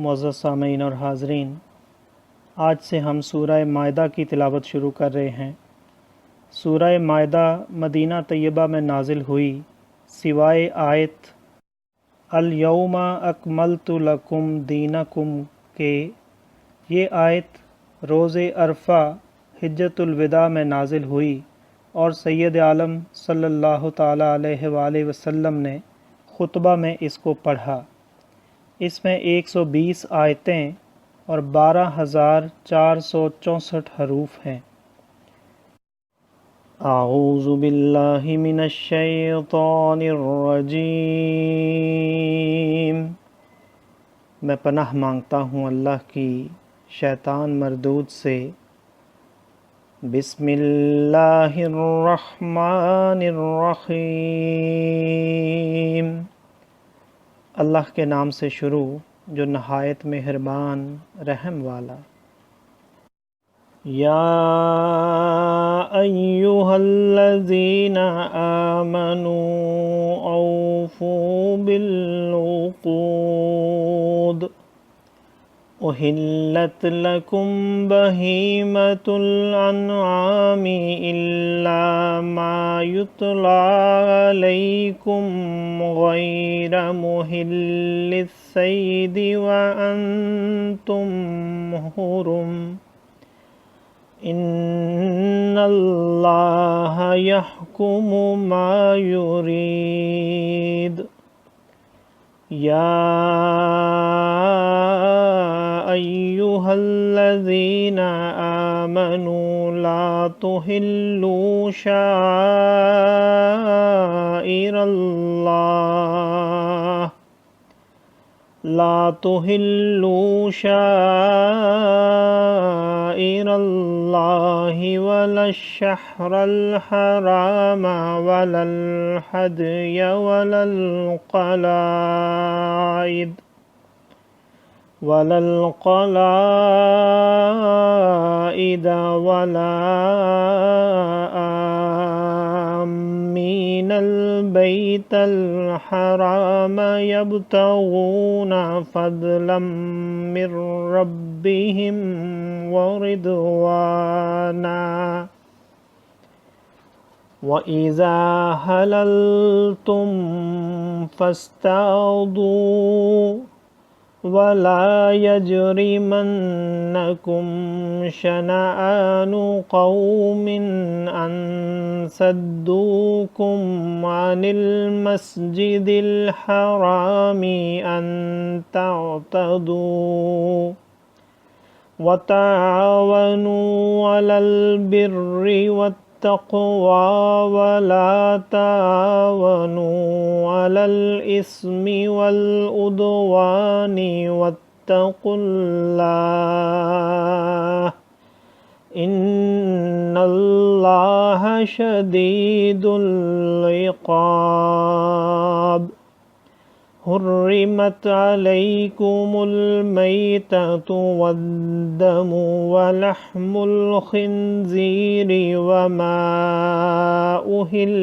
معزز سامعین اور حاضرین، آج سے ہم سورہ مائدہ کی تلاوت شروع کر رہے ہیں۔ سورہ مائدہ مدینہ طیبہ میں نازل ہوئی سوائے آیت الیوم اکملت لکم دینکم کے۔ یہ آیت روز عرفہ حجۃ الوداع میں نازل ہوئی اور سید عالم صلی اللہ تعالیٰ علیہ وآلہ وسلم نے خطبہ میں اس کو پڑھا۔ اس میں 120 آیتیں اور 12,464 حروف ہیں۔ اعوذ باللہ من الشیطان الرجیم۔ میں پناہ مانگتا ہوں اللہ کی شیطان مردود سے۔ بسم اللہ الرحمن الرحیم۔ اللہ کے نام سے شروع جو نہایت مہربان رحم والا۔ یا ایھا الذین آمنوا اوفوا بالعقود احلت لکم بہیمۃ الانعام الا ما یتلی علیکم غیر محل الصید وانتم حرم ان اللہ یحکم ما یرید۔ یا ایھا الذین آمنوا لا تحلوا شعائر اللہ ولا الشہر الحرام ولا الہدی ولا القلائد ولا آمین البیت الحرام یبتغون فضلا من ربہم ورضوانا وَإِذَا حَلَلْتُمْ فَاصْطَادُوا وَلَا يَجْرِمَنَّكُمْ شَنَآنُ قَوْمٍ أَن صَدُّوكُمْ عَنِ الْمَسْجِدِ الْحَرَامِ أَن تَعْتَدُوا وَتَعَاوَنُوا عَلَى الْبِرِّ وَالتَّقْوَى وَلَا تَعَاوَنُوا عَلَى الْإِثْمِ وَالْعُدْوَانِ وَاتَّقُوا اللَّهَ إِنَّ اللَّهَ شَدِيدُ الْعِقَابِ۔ حرمت علیکم المیتۃ والدم ولحم الخنزیر وما أہل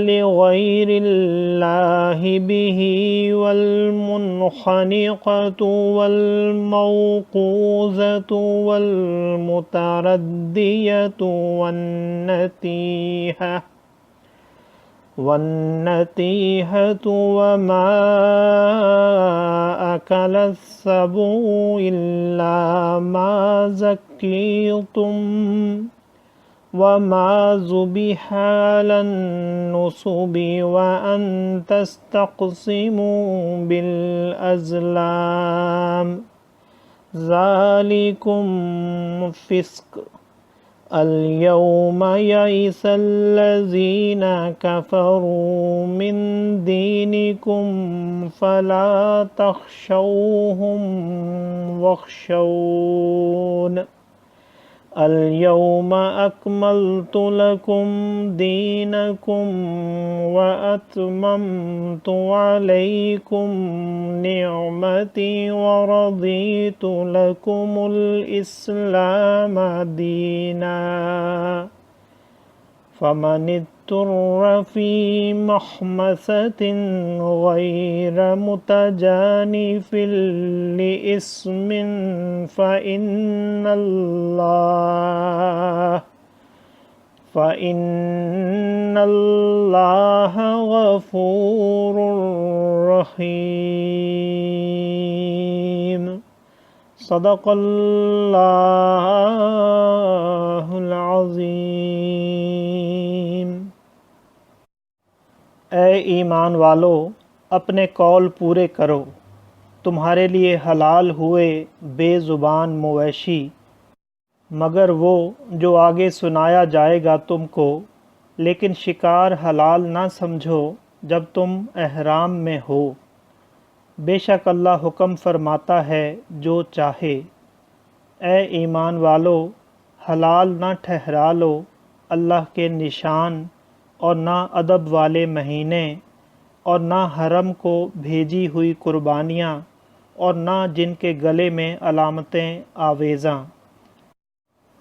لغیر اللہ بہ والمنخنقۃ والموقوذۃ والمتردیۃ والنطیحۃ وما أکل السبع إلا ما ذکیتم وما ذبح علی النصب وأن تستقسموا بالأزلام ذلکم فسق۔ اليوم یئس الذین کفروا من دینکم فلا تخشوہم واخشون۔ اليوم اکملت لکم دینکم واتممت علیکم نعمتی ورضیت لکم الاسلام دینا فمن اضطر في مخمصة غير متجانف لإثم فإن الله غفور رحيم صدق اللہ العظیم۔ اے ایمان والو، اپنے قول پورے کرو، تمہارے لیے حلال ہوئے بے زبان مویشی، مگر وہ جو آگے سنایا جائے گا تم کو، لیکن شکار حلال نہ سمجھو جب تم احرام میں ہو۔ بے شک اللہ حکم فرماتا ہے جو چاہے۔ اے ایمان والو، حلال نہ ٹھہرا لو اللہ کے نشان، اور نہ ادب والے مہینے، اور نہ حرم کو بھیجی ہوئی قربانیاں، اور نہ جن کے گلے میں علامتیں آویزاں،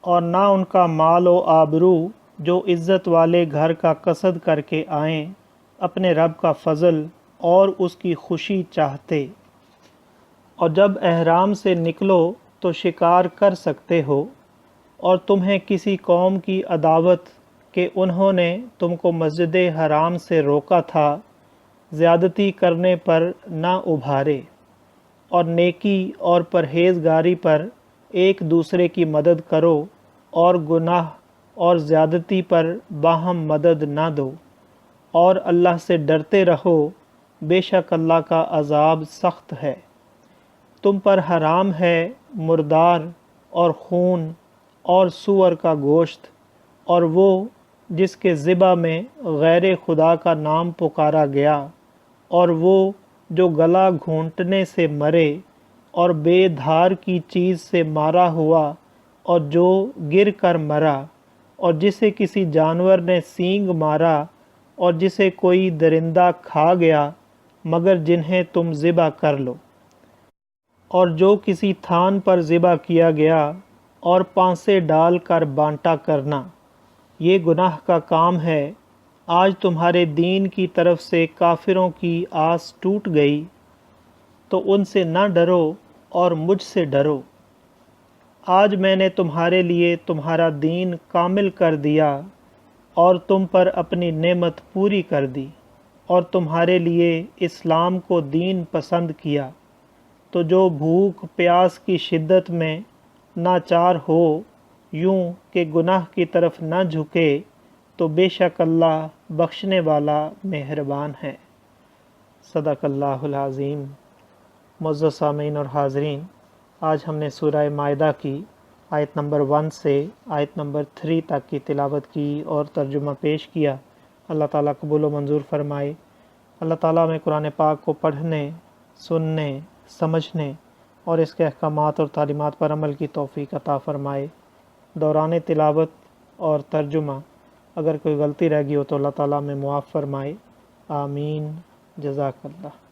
اور نہ ان کا مال و آبرو جو عزت والے گھر کا قصد کر کے آئیں اپنے رب کا فضل اور اس کی خوشی چاہتے۔ اور جب احرام سے نکلو تو شکار کر سکتے ہو، اور تمہیں کسی قوم کی عداوت کہ انہوں نے تم کو مسجد حرام سے روکا تھا، زیادتی کرنے پر نہ ابھارے، اور نیکی اور پرہیزگاری پر ایک دوسرے کی مدد کرو، اور گناہ اور زیادتی پر باہم مدد نہ دو، اور اللہ سے ڈرتے رہو، بے شک اللہ کا عذاب سخت ہے۔ تم پر حرام ہے مردار اور خون اور سور کا گوشت، اور وہ جس کے ذبح میں غیر خدا کا نام پکارا گیا، اور وہ جو گلا گھونٹنے سے مرے، اور بے دھار کی چیز سے مارا ہوا، اور جو گر کر مرا، اور جسے کسی جانور نے سینگ مارا، اور جسے کوئی درندہ کھا گیا مگر جنہیں تم ذبح کر لو، اور جو کسی تھان پر ذبح کیا گیا، اور پانسے ڈال کر بانٹا کرنا، یہ گناہ کا کام ہے۔ آج تمہارے دین کی طرف سے کافروں کی آس ٹوٹ گئی، تو ان سے نہ ڈرو اور مجھ سے ڈرو۔ آج میں نے تمہارے لیے تمہارا دین کامل کر دیا، اور تم پر اپنی نعمت پوری کر دی، اور تمہارے لیے اسلام کو دین پسند کیا۔ تو جو بھوک پیاس کی شدت میں ناچار ہو، یوں کہ گناہ کی طرف نہ جھکے، تو بے شک اللہ بخشنے والا مہربان ہے۔ صدق اللہ العظیم۔ معزز سامعین اور حاضرین، آج ہم نے سورہ مائدہ کی آیت نمبر 1 سے آیت نمبر 3 تک کی تلاوت کی اور ترجمہ پیش کیا۔ اللہ تعالیٰ قبول و منظور فرمائے۔ اللہ تعالیٰ میں قرآن پاک کو پڑھنے، سننے، سمجھنے اور اس کے احکامات اور تعلیمات پر عمل کی توفیق عطا فرمائے۔ دوران تلاوت اور ترجمہ اگر کوئی غلطی رہ گئی ہو تو اللہ تعالیٰ میں معاف فرمائے۔ آمین۔ جزاک اللہ۔